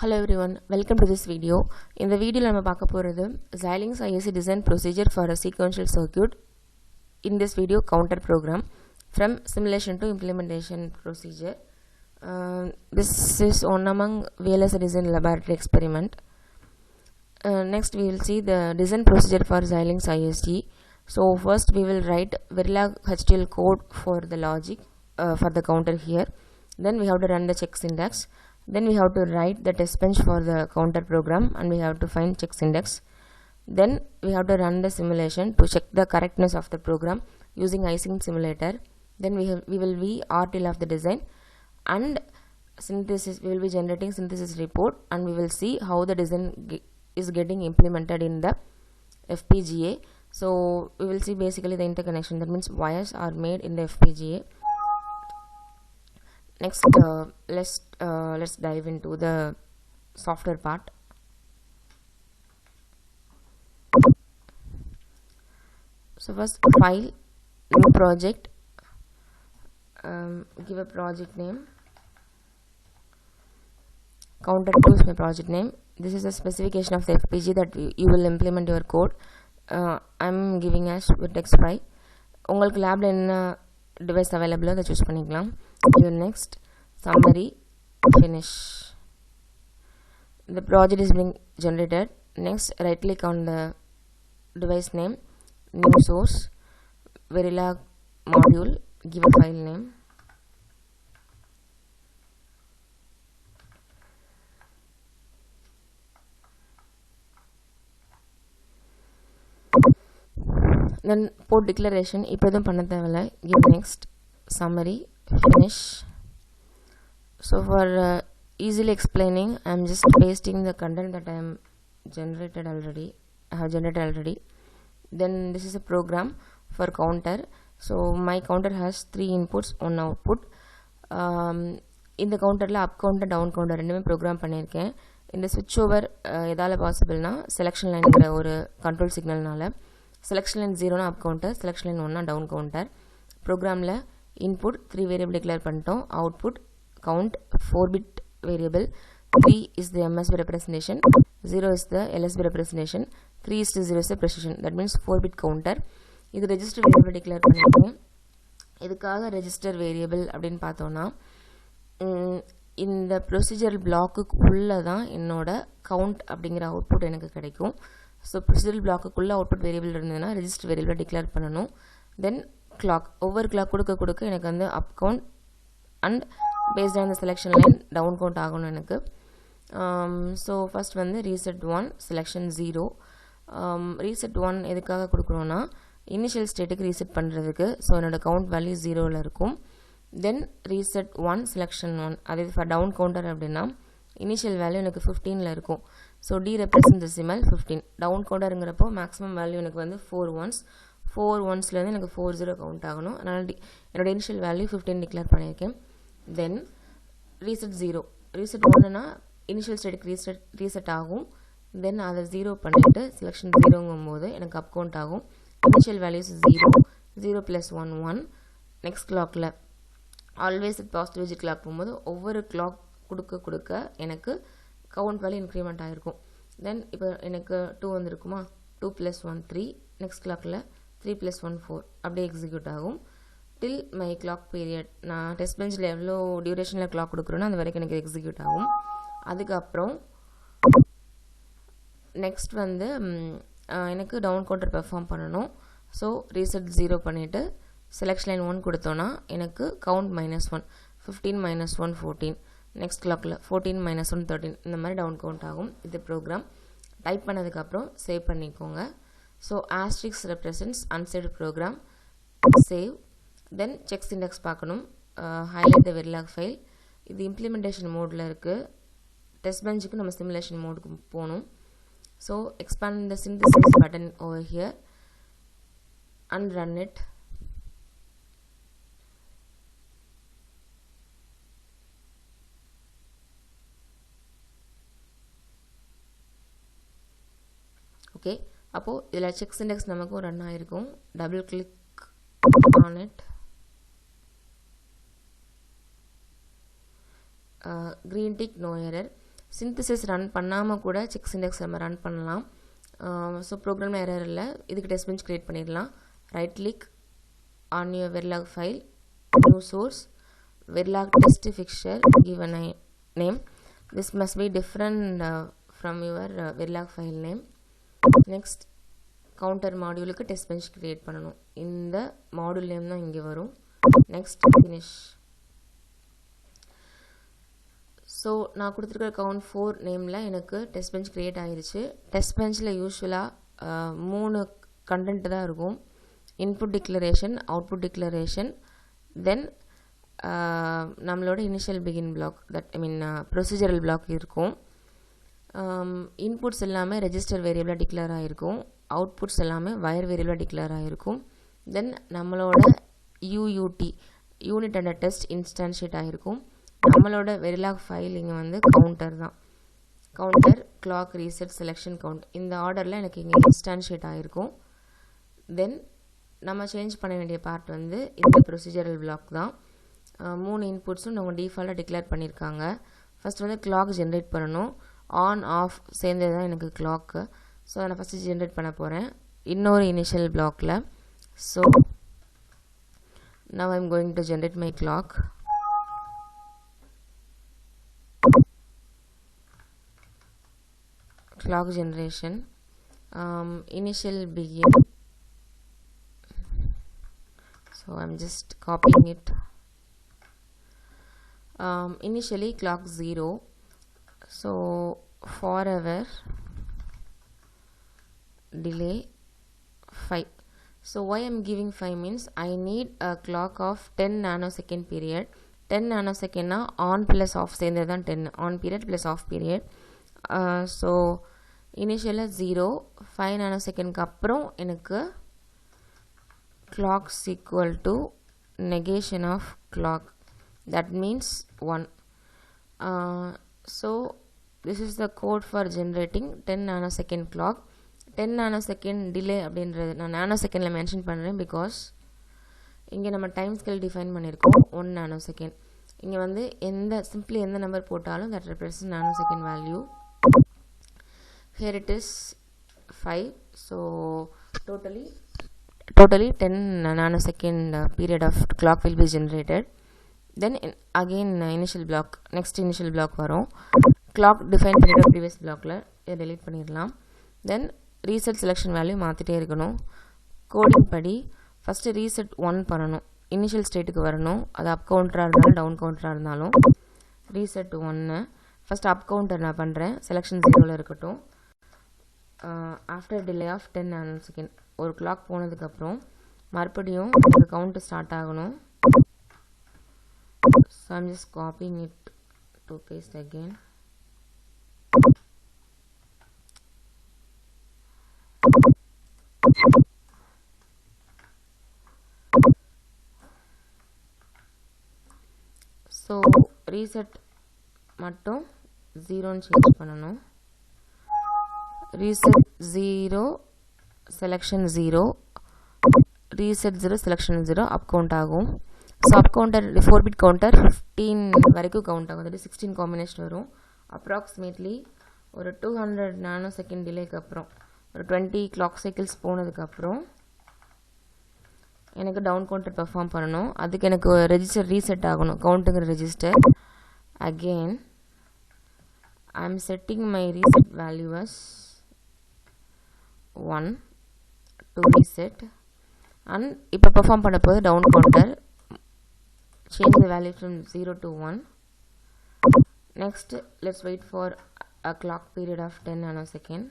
Hello everyone, welcome to this video. In the video we will see Xilinx ISE Design procedure for a sequential circuit. In this video, counter program from simulation to implementation procedure. This is one among VLSI design laboratory experiment. Next we will see the design procedure for Xilinx ISE. So first we will write verilog HTML code for the logic for the counter here. Then we have to run the check syntax. Then we have to write the test bench for the counter program and we have to find check syntax. Then we have to run the simulation to check the correctness of the program using Xilinx simulator. Then we will be RTL of the design and synthesis. We will be generating synthesis report and we will see how the design is getting implemented in the FPGA. So we will see basically the interconnection, that means wires are made in the FPGA. Next let's dive into the software part. So first, file, new project, give a project name. Counter 2 is my project name. This is the specification of the FPGA that you will implement your code. I'm giving as vertex 5. உங்களுக்கு லேப்ல என்ன device available அதை choose பண்ணிக்கலாம். Next, summary, finish. The project is being generated. Next, right click on the device name, new source, verilog module, give a file name. Then port declaration இப்போதும் பண்ண தேவையில்லை. Give next, summary, finish. So for easily explaining, I am just pasting the content that I have generated already. Then this is a program for counter. So my counter has 3 inputs, 1 output. In the counter la up counter down counter ரெண்டுமே program பண்ணிருக்கேன். இந்த switch over எதால பாசிபிள்னா selection line ங்கற ஒரு control signalனால selection line 0 னா up counter, selection line 1 னா down counter. ப்ரோக்ராம்ல input 3 variable declare பண்ணிட்டோம். output count 4-bit variable, 3 is the MSB representation, 0 is the LSB representation, 3 is to 0 is the precision, that means 4-bit counter. இது register variable declare பண்ணிருக்கேன். இதுக்காக register variable அப்படினு பார்த்தோம்னா இந்த procedural block-க்குள்ள தான் என்னோட count அப்படிங்கற அவுட்புட் எனக்கு கிடைக்கும். So procedural block-க்குள்ள output variable இருந்ததுனா register variable declare பண்ணனும். Then clock, over clock கொடுக்க எனக்கு வந்து up count and based on the selection line down count ஆகணும் எனக்கு. So first வந்து reset 1 selection 0. reset 1 எதுக்காக கொடுக்கறோம்னா initial stateக்கு reset பண்றதுக்கு. So என்னோட count value 0 ல இருக்கும். Then reset 1 selection 1, அதே for down counter அப்படினா initial value எனக்கு 15 ல இருக்கும். So D represent decimal 15. down counterங்கறப்போ maximum value எனக்கு வந்து 4 ones. 4 ones ல இருந்து எனக்கு 40 கவுண்ட் ஆகணும். அதனால என்னோட initial value 15 டிக்ளேர் பண்ணிருக்கேன். Then reset 0. reset 1 னா initial state reset ஆகும். Then அத 0 பண்ணிட்டு selection 0 ங்கும்போது எனக்கு up count ஆகும். initial values 0, 0 plus 1 1. next clockல always at positive digit clock போகும்போது ஒவ்வொரு clock கொடுக்க எனக்கு count value increment ஆயிருக்கும். Then இப்போ எனக்கு 2 வந்திருக்குமா, 2 plus 1 3. next clockல 3 plus 1 4 அப்படியே எக்ஸிக்யூட் ஆகும் till my clock period. நான் டெஸ்ட் பெஞ்சில் எவ்வளோ டியூரேஷனில் clock கொடுக்குறேனோ அது வரைக்கும் எனக்கு எக்ஸிக்யூட் ஆகும். அதுக்கப்புறம் நெக்ஸ்ட் வந்து எனக்கு டவுன் கவுண்டர் பெர்ஃபார்ம் பண்ணணும். ஸோ ரீசெட் 0 பண்ணிவிட்டு செலக்ஷன் லைன் 1 கொடுத்தோன்னா எனக்கு கவுண்ட் -1, 15 - 1 14. நெக்ஸ்ட் கிளாக்கில் 14 - 1 13. இந்த மாதிரி டவுன் கவுண்ட் ஆகும். இது ப்ரோக்ராம் டைப் பண்ணதுக்கப்புறம் சேவ் பண்ணிக்கோங்க. So asterisk represents unsaved program, save. Then check syntax பார்க்கணும். highlight the verilog file. இது implementation modeல இருக்கு. test benchக்கு நம்ம simulation modeக்கு போணும். So expand the synthesis button over here and run it. Okay, அப்போ இதுல check syntax நமக்கு ரன் ஆயிருக்கும். double click on it. green tick, no error. Synthesis run பண்ணாமல் கூட செக்ஸ் இண்டெக்ஸ் நம்ம ரன் பண்ணலாம். ஸோ ப்ரோக்ராமில் எரர் இல்லை. இதுக்கு டெஸ்ட் பெஞ்ச் க்ரியேட் பண்ணிடலாம். Right click on your verilog file, new source, verilog test fixture, give a name. This must be different from your verilog file name. Next, counter module க்கு test bench create பண்ணணும். இந்த module name தான் இங்கே வரும். Next, finish. So நான் கொடுத்துருக்கிற count 4 நேமில் எனக்கு test bench create ஆயிருச்சு. test benchல யூஸ்வலாக 3 கண்டென்ட் தான் இருக்கும். input declaration, output declaration, then நம்மளோட initial begin block, that I mean procedural block இருக்கும். inputs எல்லாமே register variable declare ஆயிருக்கும். outputs எல்லாமே wire variable declare ஆயிருக்கும். then நம்மளோட UUT unit under test instantiate ஆயிருக்கும். நம்மளோட verilog file இங்கே வந்து counter தான். counter, clock, reset, selection count இந்த ஆர்டரில் எனக்கு இங்கே instantiate ஆயிருக்கும். then நம்ம சேஞ்ச் பண்ண வேண்டிய பார்ட் வந்து இந்த ப்ரொசீஜரல் பிளாக் தான். 3 இன்புட்ஸும் நம்ம டிஃபால்ட்டாக டிக்ளேர் பண்ணியிருக்காங்க. ஃபஸ்ட் வந்து கிளாக் ஜென்ரேட் பண்ணணும். ஆன் ஆஃப் சேர்ந்தது தான் எனக்கு கிளாக்கு. ஸோ அதை நான் ஃபஸ்ட்டு ஜென்ரேட் பண்ண போகிறேன் இன்னொரு இனிஷியல் பிளாக்கில். So now I'm going to generate my clock. Clock generation, initial begin. So I'm just copying it. Initially clock 0, so forever delay 5. So why I'm giving 5 means I need a clock of 10 nanosecond period. 10 nanosecond na on plus off சேர்ந்தது தான் 10 on period plus off period. So initial 0, 5 nanosecond க்கு அப்புறம் எனக்கு clock is equal to negation of clock, that means 1. So this is the code for generating 10 nanosecond clock. 10 nanosecond delay அப்படின்றது நான் nanosecond mention பண்ணுறேன் because இங்கே நம்ம time scale define பண்ணியிருக்கோம் 1 nanosecond. இங்கே வந்து சிம்பிளி எந்த நம்பர் போட்டாலும் that represents nanosecond value. Here it is 5. So totally 10 nanosecond period of clock will be generated. Then again initial block, next initial block வரும். clock define பண்ணிட்ட previous blockல இதை delete பண்ணிடலாம். then reset selection value மாற்றிட்டே இருக்கணும். Coding படி first reset 1 பண்ணணும். Initial ஸ்டேட்டுக்கு வரணும். அது அப் கவுண்டராக இருந்தாலும் டவுன் கவுண்டராக இருந்தாலும் reset 1. ஃபஸ்ட் அப் கவுண்டர் நான் பண்ணுறேன். செலெக்ஷன் 0ல் இருக்கட்டும். ஆஃப்டர் டிலே ஆஃப் 10 nanosecond ஒரு கிளாக் போனதுக்கப்புறம் மறுபடியும் ஒரு கவுண்ட் ஸ்டார்ட் ஆகணும். So I'm just copying it to paste again. So reset மட்டும் 0ன்னு சேஞ்ச் பண்ணணும். reset 0 selection 0, reset 0 selection 0 up count ஆகும். So up counter 4 bit counter 15 வரைக்கும் கவுண்ட் ஆகும். அதாவது 16 காம்பினேஷன் வரும். அப்ராக்சிமேட்லி ஒரு 200 nanosecond டிலேக்கு அப்புறம் ஒரு 20 clock cycles போனதுக்கப்புறம் எனக்கு டவுன் கவுண்டர் பெர்ஃபார்ம் பண்ணணும். அதுக்கு எனக்கு ரெஜிஸ்டர் ரீசெட் ஆகணும். கவுண்ட்டுங்கிற register again I am setting my reset value as 1 to reset, and இப்போ perform பண்ண போது down counter change the value from 0 to 1. next let's wait for a clock period of 10 nanosecond.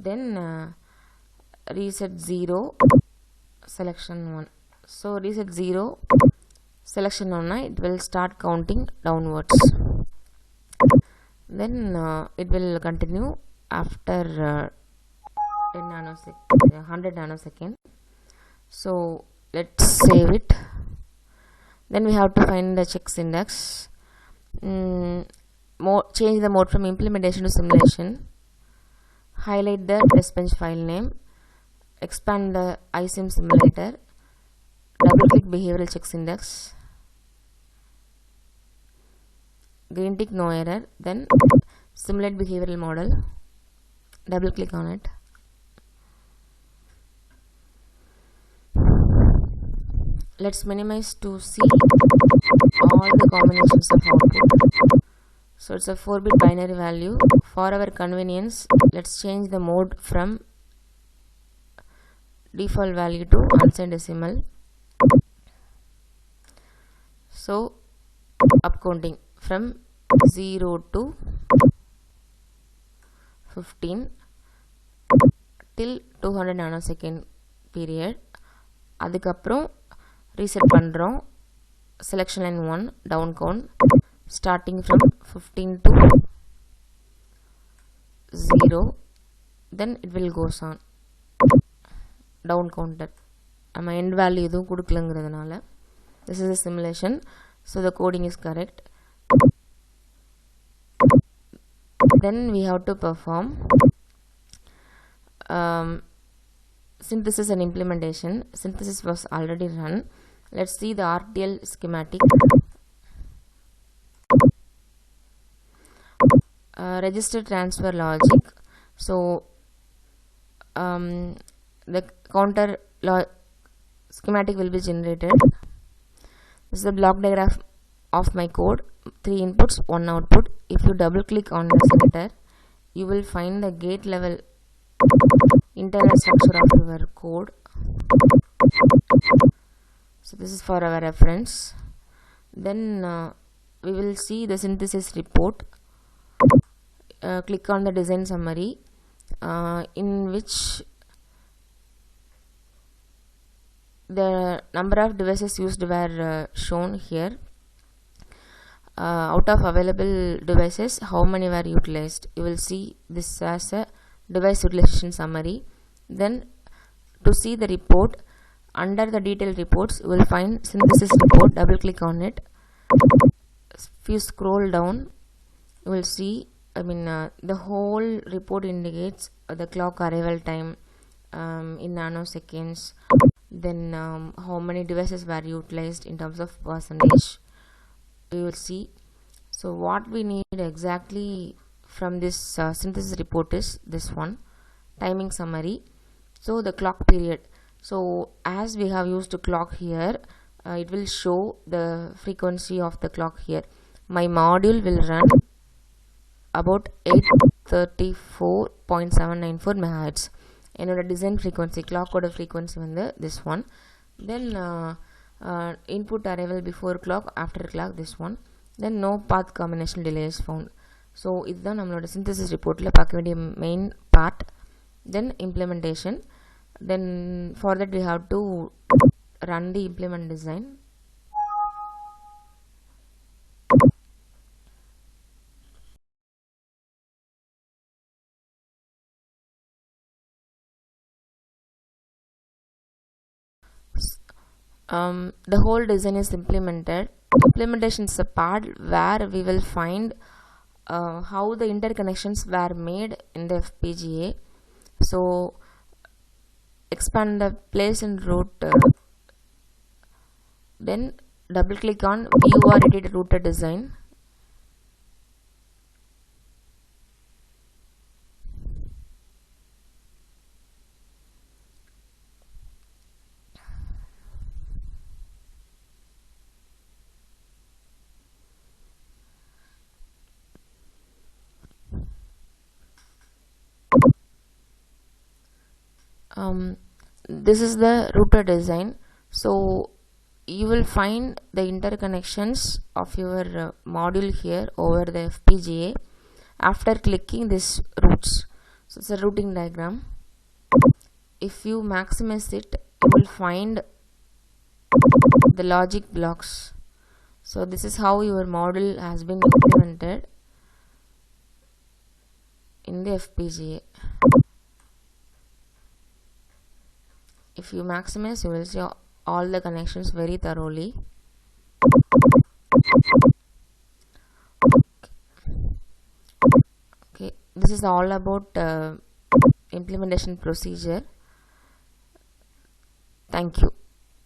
then reset 0 selection 1. so reset 0 selection 1 it will start counting downwards. then it will continue after 10 nanosecond 100 nanosecond. so let's save it. then we have to find the checks index. Change the mode from implementation to simulation. Highlight the test bench file name. Expand the ISIM simulator. Double click behavioral checks index. green tick, no error. Then simulate behavioral model, double click on it. Let's minimize to see all the combinations of output. So it's a 4-bit binary value. For our convenience, let's change the mode from default value to unsigned decimal. So up counting from 0 to 15 till 200 nanosecond period. அதுக்கப்புறம் reset பண்றோம். Selection line 1 down count starting from 15 to 0. Then it will goes on down counter. நம்ம end value எதுவும் கொடுக்கலங்கிறதுனால. This is a simulation, so the coding is correct. Then we have to perform synthesis and implementation. Synthesis was already run. Let's see the RTL schematic. Register transfer logic. So the counter schematic will be generated. This is the block diagram of my code. 3 inputs, 1 output. If you double click on the center, you will find the gate level internal structure of your code. So this is for our reference. Then we will see the synthesis report. Click on the design summary, in which the number of devices used were shown here. Out of available devices, how many were utilized? You will see this as a device utilization summary. Then to see the report, under the detailed reports, you will find synthesis report. Double click on it. If you scroll down, you will see, the whole report indicates the clock arrival time in nanoseconds. Then how many devices were utilized in terms of percentage. We will see. So what we need exactly from this synthesis report is this one, timing summary. So the clock period. So as we have used a clock here, it will show the frequency of the clock here. My module will run about 834.794 megahertz. என்னோட design frequency, clock ஓட frequency வந்து this one. Then input arrival before clock, after clock, this one. Then no path combination delay is found. So இதுதான் நம்மளோட synthesis reportல பார்க்க வேண்டிய main part. Then implementation. Then for that we have to run the implement design. The whole design is implemented. Implementation is a part where we will find how the interconnections were made in the FPGA. So expand the place and route. Then double click on view or edit router design. This is the router design. So you will find the interconnections of your module here over the FPGA after clicking this routes. So it's a routing diagram. If you maximize it, you will find the logic blocks. So this is how your module has been implemented in the FPGA. If you maximize, you will see all the connections very thoroughly. Okay, this is all about implementation procedure. Thank you.